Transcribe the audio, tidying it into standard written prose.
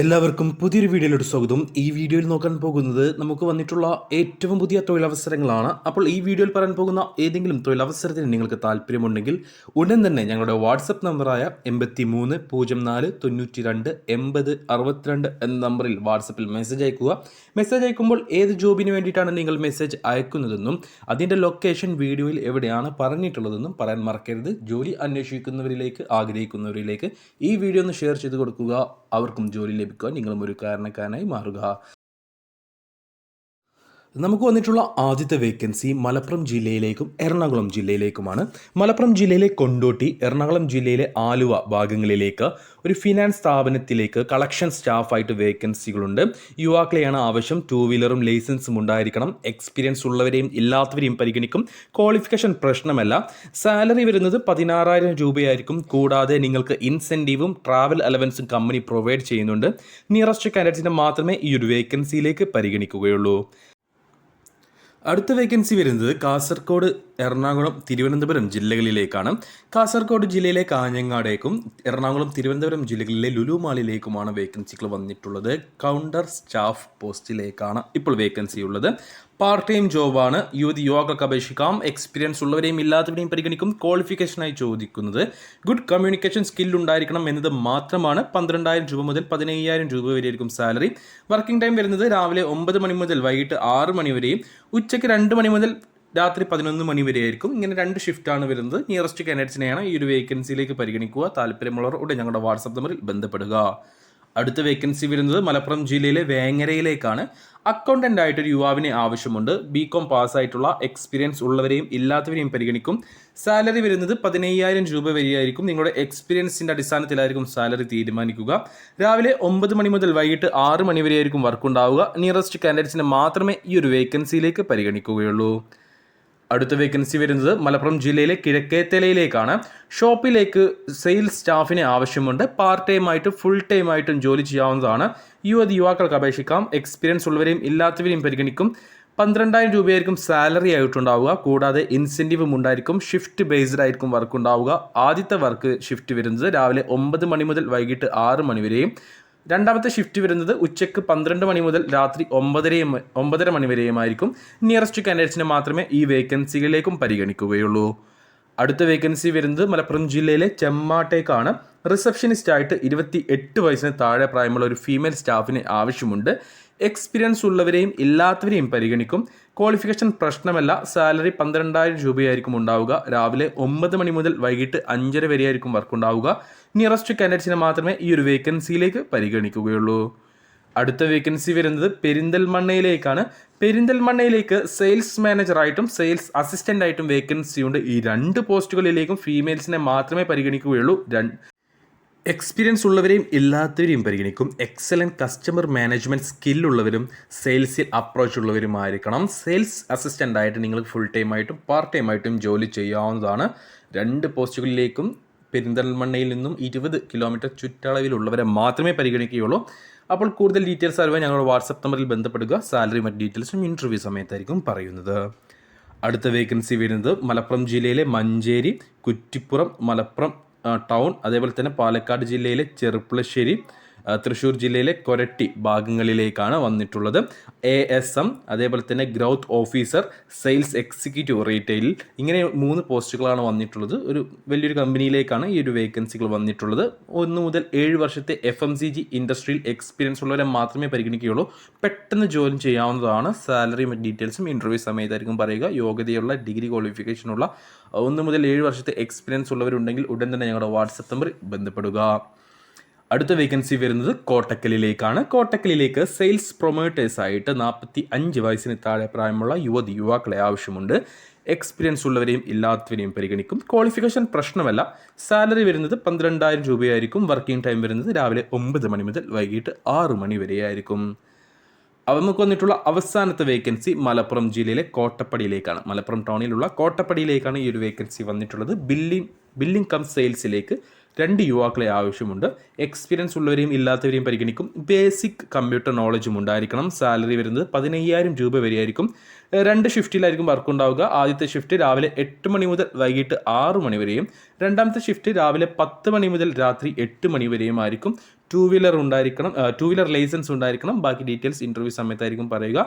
എല്ലാവർക്കും പുതിയൊരു വീഡിയോയിലോട്ട് സ്വാഗതം. ഈ വീഡിയോയിൽ നോക്കാൻ പോകുന്നത് നമുക്ക് വന്നിട്ടുള്ള ഏറ്റവും പുതിയ തൊഴിലവസരങ്ങളാണ്. അപ്പോൾ ഈ വീഡിയോയിൽ പറയാൻ പോകുന്ന ഏതെങ്കിലും തൊഴിലവസരത്തിന് നിങ്ങൾക്ക് താല്പര്യമുണ്ടെങ്കിൽ ഉടൻ തന്നെ ഞങ്ങളുടെ വാട്സപ്പ് നമ്പറായ 83 04 92 80 62 എന്ന നമ്പറിൽ വാട്സപ്പിൽ മെസ്സേജ് അയക്കുക. മെസ്സേജ് അയക്കുമ്പോൾ ഏത് ജോബിന് വേണ്ടിയിട്ടാണ് നിങ്ങൾ മെസ്സേജ് അയക്കുന്നതെന്നും അതിൻ്റെ ലൊക്കേഷൻ വീഡിയോയിൽ എവിടെയാണ് പറഞ്ഞിട്ടുള്ളതെന്നും പറയാൻ മറക്കരുത്. ജോലി അന്വേഷിക്കുന്നവരിലേക്ക് ആഗ്രഹിക്കുന്നവരിലേക്ക് ഈ വീഡിയോ ഒന്ന് ഷെയർ ചെയ്ത് കൊടുക്കുക. അവർക്കും ജോലി ലഭിക്കുവാൻ നിങ്ങളും ഒരു കാരണക്കാരനായി മാറുക. നമുക്ക് വന്നിട്ടുള്ള ആദ്യത്തെ വേക്കൻസി മലപ്പുറം ജില്ലയിലേക്കും എറണാകുളം ജില്ലയിലേക്കുമാണ്. മലപ്പുറം ജില്ലയിലെ കൊണ്ടോട്ടി, എറണാകുളം ജില്ലയിലെ ആലുവ ഭാഗങ്ങളിലേക്ക് ഒരു ഫിനാൻസ് സ്ഥാപനത്തിലേക്ക് കളക്ഷൻ സ്റ്റാഫായിട്ട് വേക്കൻസികളുണ്ട്. യുവാക്കളെയാണ് ആവശ്യം. 2 വീലറും ലൈസൻസും ഉണ്ടായിരിക്കണം. എക്സ്പീരിയൻസ് ഉള്ളവരെയും ഇല്ലാത്തവരെയും പരിഗണിക്കും. ക്വാളിഫിക്കേഷൻ പ്രശ്നമല്ല. സാലറി വരുന്നത് 16,000 രൂപയായിരിക്കും. കൂടാതെ നിങ്ങൾക്ക് ഇൻസെൻറ്റീവും ട്രാവൽ അലവൻസും കമ്പനി പ്രൊവൈഡ് ചെയ്യുന്നുണ്ട്. നിയറസ്റ്റ് കാൻഡിഡേറ്റ്സിനെ മാത്രമേ ഈ ഒരു വേക്കൻസിയിലേക്ക് പരിഗണിക്കുകയുള്ളൂ. അടുത്ത വേക്കൻസി വരുന്നത് കാസർഗോഡ്, എറണാകുളം, തിരുവനന്തപുരം ജില്ലകളിലേക്കാണ്. കാസർഗോഡ് ജില്ലയിലെ കാഞ്ഞങ്ങാടേക്കും എറണാകുളം, തിരുവനന്തപുരം ജില്ലകളിലെ ലുലു മാളിലേക്കുമാണ് വേക്കൻസികൾ വന്നിട്ടുള്ളത്. കൗണ്ടർ സ്റ്റാഫ് പോസ്റ്റിലേക്കാണ് ഇപ്പോൾ വേക്കൻസി ഉള്ളത്. പാർട്ട് ടൈം ജോബാണ്. യുവാക്കൾക്ക് അപേക്ഷിക്കാം. എക്സ്പീരിയൻസ് ഉള്ളവരെയും ഇല്ലാത്തവരെയും പരിഗണിക്കും. ക്വാളിഫിക്കേഷനായി ചോദിക്കുന്നത് ഗുഡ് കമ്മ്യൂണിക്കേഷൻ സ്കിൽ ഉണ്ടായിരിക്കണം എന്നത് മാത്രമാണ്. 12,000 രൂപ മുതൽ 15,000 രൂപ വരെയായിരിക്കും സാലറി. വർക്കിംഗ് ടൈം വരുന്നത് രാവിലെ 9 മണി മുതൽ വൈകിട്ട് 6 മണി വരെയും ഉച്ചയ്ക്ക് 2 മണി മുതൽ രാത്രി 11 മണി വരെയായിരിക്കും. ഇങ്ങനെ 2 ഷിഫ്റ്റാണ് വരുന്നത്. നിയറസ്റ്റ് കാൻഡിഡേറ്റ്സിനെയാണ് ഈ ഒരു വേക്കൻസിയിലേക്ക് പരിഗണിക്കുക. താല്പര്യമുള്ളവർ ഉടൻ ഞങ്ങളുടെ വാട്സാപ്പ് നമ്പറിൽ ബന്ധപ്പെടുക. അടുത്ത വേക്കൻസി വരുന്നത് മലപ്പുറം ജില്ലയിലെ വേങ്ങരയിലേക്കാണ്. അക്കൗണ്ടൻ്റ് ആയിട്ടൊരു യുവാവിനെ ആവശ്യമുണ്ട്. BCom പാസ്സായിട്ടുള്ള എക്സ്പീരിയൻസ് ഉള്ളവരെയും ഇല്ലാത്തവരെയും പരിഗണിക്കും. സാലറി വരുന്നത് 15,000 രൂപ വരെയായിരിക്കും. നിങ്ങളുടെ എക്സ്പീരിയൻസിൻ്റെ അടിസ്ഥാനത്തിലായിരിക്കും സാലറി തീരുമാനിക്കുക. രാവിലെ 9 മണി മുതൽ വൈകിട്ട് 6 മണി വരെയായിരിക്കും വർക്ക് ഉണ്ടാവുക. നിയറസ്റ്റ് കാൻഡിഡേറ്റ്സിനെ മാത്രമേ ഈ ഒരു വേക്കൻസിയിലേക്ക് പരിഗണിക്കുകയുള്ളൂ. അടുത്ത വേക്കൻസി വരുന്നത് മലപ്പുറം ജില്ലയിലെ കിഴക്കേത്തലയിലേക്കാണ്. ഷോപ്പിലേക്ക് സെയിൽസ് സ്റ്റാഫിനെ ആവശ്യമുണ്ട്. പാർട്ട് ടൈം ആയിട്ടും ഫുൾ ടൈം ആയിട്ടും ജോലി ചെയ്യാവുന്നതാണ്. യുവാക്കൾക്ക് അപേക്ഷിക്കാം. എക്സ്പീരിയൻസ് ഉള്ളവരെയും ഇല്ലാത്തവരെയും പരിഗണിക്കും. 12,000 രൂപയായിരിക്കും സാലറി ആയിട്ടുണ്ടാവുക. കൂടാതെ ഇൻസെൻറ്റീവും ഉണ്ടായിരിക്കും. ഷിഫ്റ്റ് ബേസ്ഡ് ആയിരിക്കും വർക്ക് ഉണ്ടാവുക. ആദ്യത്തെ വർക്ക് ഷിഫ്റ്റ് വരുന്നത് രാവിലെ 9 മണി മുതൽ വൈകിട്ട് 6 മണി വരെയും. രണ്ടാമത്തെ ഷിഫ്റ്റ് വരുന്നത് ഉച്ചയ്ക്ക് 12 മണി മുതൽ രാത്രി 9:30 മണി വരെയുമായിരിക്കും. നിയറസ്റ്റ് കാൻഡിഡേറ്റ്സിനെ മാത്രമേ ഈ വേക്കൻസികളിലേക്കും പരിഗണിക്കുകയുള്ളൂ. അടുത്ത വേക്കൻസി വരുന്നത് മലപ്പുറം ജില്ലയിലെ ചെമ്മാട്ടേക്കാണ്. റിസപ്ഷനിസ്റ്റ് ആയിട്ട് 28 വയസ്സിന് താഴെ പ്രായമുള്ള ഒരു ഫീമെയിൽ സ്റ്റാഫിന് ആവശ്യമുണ്ട്. എക്സ്പീരിയൻസ് ഉള്ളവരെയും ഇല്ലാത്തവരെയും പരിഗണിക്കും. ക്വാളിഫിക്കേഷൻ പ്രശ്നമല്ല. സാലറി 12,000 രൂപയായിരിക്കും ഉണ്ടാവുക. രാവിലെ 9 മണി മുതൽ വൈകിട്ട് 5:30 വരെയായിരിക്കും വർക്ക് ഉണ്ടാവുക. നിയറസ്റ്റ് കാൻഡിഡേറ്റ്സിനെ മാത്രമേ ഈ ഒരു വേക്കൻസിയിലേക്ക് പരിഗണിക്കുകയുള്ളൂ. അടുത്ത വേക്കൻസി വരുന്നത് പെരിന്തൽമണ്ണയിലേക്കാണ്. പെരിന്തൽമണ്ണയിലേക്ക് സെയിൽസ് മാനേജറായിട്ടും സെയിൽസ് അസിസ്റ്റൻ്റ് ആയിട്ടും വേക്കൻസി ഉണ്ട്. ഈ 2 പോസ്റ്റുകളിലേക്കും ഫീമെയിൽസിനെ മാത്രമേ പരിഗണിക്കുകയുള്ളൂ. എക്സ്പീരിയൻസ് ഉള്ളവരെയും ഇല്ലാത്തവരെയും പരിഗണിക്കും. എക്സലൻറ്റ് കസ്റ്റമർ മാനേജ്മെൻറ്റ് സ്കില്ലുള്ളവരും സെയിൽസിൽ അപ്രോച്ച് ഉള്ളവരുമായിരിക്കണം. സെയിൽസ് അസിസ്റ്റൻ്റ് ആയിട്ട് നിങ്ങൾ ഫുൾ ടൈം ആയിട്ടും പാർട്ട് ടൈം ആയിട്ടും ജോലി ചെയ്യാവുന്നതാണ്. 2 പോസ്റ്റുകളിലേക്കും പെരിന്തൽമണ്ണയിൽ നിന്നും 20 കിലോമീറ്റർ ചുറ്റളവിലുള്ളവരെ മാത്രമേ പരിഗണിക്കുകയുള്ളൂ. അപ്പോൾ കൂടുതൽ ഡീറ്റെയിൽസ് അറിയാൻ ഞങ്ങളുടെ വാട്സപ്പ് നമ്പറിൽ ബന്ധപ്പെടുക. സാലറി മറ്റ് ഡീറ്റെയിൽസും ഇൻ്റർവ്യൂ സമയത്തായിരിക്കും പറയുന്നത്. അടുത്ത വേക്കൻസി വരുന്നത് മലപ്പുറം ജില്ലയിലെ മഞ്ചേരി, കുറ്റിപ്പുറം, മലപ്പുറം ടൗൺ, അതേപോലെ തന്നെ പാലക്കാട് ജില്ലയിലെ ചെറുപ്പുളശ്ശേരി, തൃശ്ശൂർ ജില്ലയിലെ കൊരട്ടി ഭാഗങ്ങളിലേക്കാണ് വന്നിട്ടുള്ളത്. ASM, അതേപോലെ തന്നെ ഗ്രോത്ത് ഓഫീസർ, സെയിൽസ് എക്സിക്യൂട്ടീവ് റീറ്റെയിലിൽ, ഇങ്ങനെ 3 പോസ്റ്റുകളാണ് വന്നിട്ടുള്ളത്. ഒരു വലിയൊരു കമ്പനിയിലേക്കാണ് ഈ ഒരു വേക്കൻസികൾ വന്നിട്ടുള്ളത്. 1 മുതൽ 7 വർഷത്തെ FMCG ഇൻഡസ്ട്രിയിൽ എക്സ്പീരിയൻസ് ഉള്ളവരെ മാത്രമേ പരിഗണിക്കുകയുള്ളൂ. പെട്ടെന്ന് ജോയിൻ ചെയ്യാവുന്നതാണ്. സാലറി ഡീറ്റെയിൽസും ഇൻ്റർവ്യൂ സമയത്തായിരിക്കും പറയുക. യോഗ്യതയുള്ള ഡിഗ്രി ക്വാളിഫിക്കേഷനുള്ള 1 മുതൽ 7 വർഷത്തെ എക്സ്പീരിയൻസ് ഉള്ളവരുണ്ടെങ്കിൽ ഉടൻ തന്നെ ഞങ്ങളുടെ വാട്സപ്പ് നമ്പറിൽ ബന്ധപ്പെടുക. അടുത്ത വേക്കൻസി വരുന്നത് കോട്ടക്കലിലേക്കാണ്. കോട്ടക്കലിലേക്ക് സെയിൽസ് പ്രൊമോട്ടേഴ്സായിട്ട് 45 വയസ്സിന് താഴെ പ്രായമുള്ള യുവാക്കളെ ആവശ്യമുണ്ട്. എക്സ്പീരിയൻസ് ഉള്ളവരെയും ഇല്ലാത്തവരെയും പരിഗണിക്കും. ക്വാളിഫിക്കേഷൻ പ്രശ്നമല്ല. സാലറി വരുന്നത് 12,000 രൂപയായിരിക്കും. വർക്കിംഗ് ടൈം വരുന്നത് രാവിലെ 9 മണി മുതൽ വൈകിട്ട് 6 മണി വരെയായിരിക്കും. നമുക്ക് വന്നിട്ടുള്ള അവസാനത്തെ വേക്കൻസി മലപ്പുറം ജില്ലയിലെ കോട്ടപ്പടിയിലേക്കാണ്. മലപ്പുറം ടൗണിലുള്ള കോട്ടപ്പടിയിലേക്കാണ് ഈ ഒരു വേക്കൻസി വന്നിട്ടുള്ളത്. ബില്ലിംഗ് കം സെയിൽസിലേക്ക് 2 യുവാക്കളെ ആവശ്യമുണ്ട്. എക്സ്പീരിയൻസ് ഉള്ളവരെയും ഇല്ലാത്തവരെയും പരിഗണിക്കും. ബേസിക് കമ്പ്യൂട്ടർ നോളജും ഉണ്ടായിരിക്കണം. സാലറി വരുന്നത് 15,000 രൂപ വരെയായിരിക്കും. 2 ഷിഫ്റ്റിലായിരിക്കും വർക്ക് ഉണ്ടാവുക. ആദ്യത്തെ ഷിഫ്റ്റ് രാവിലെ 8 മണി മുതൽ വൈകിട്ട് 6 മണി വരെയും, രണ്ടാമത്തെ ഷിഫ്റ്റ് രാവിലെ 10 മണി മുതൽ രാത്രി 8 മണി വരെയും ആയിരിക്കും. ടൂ വീലർ ഉണ്ടായിരിക്കണം, ടൂ വീലർ ലൈസൻസ് ഉണ്ടായിരിക്കണം. ബാക്കി ഡീറ്റെയിൽസ് ഇൻ്റർവ്യൂ സമയത്തായിരിക്കും പറയുക.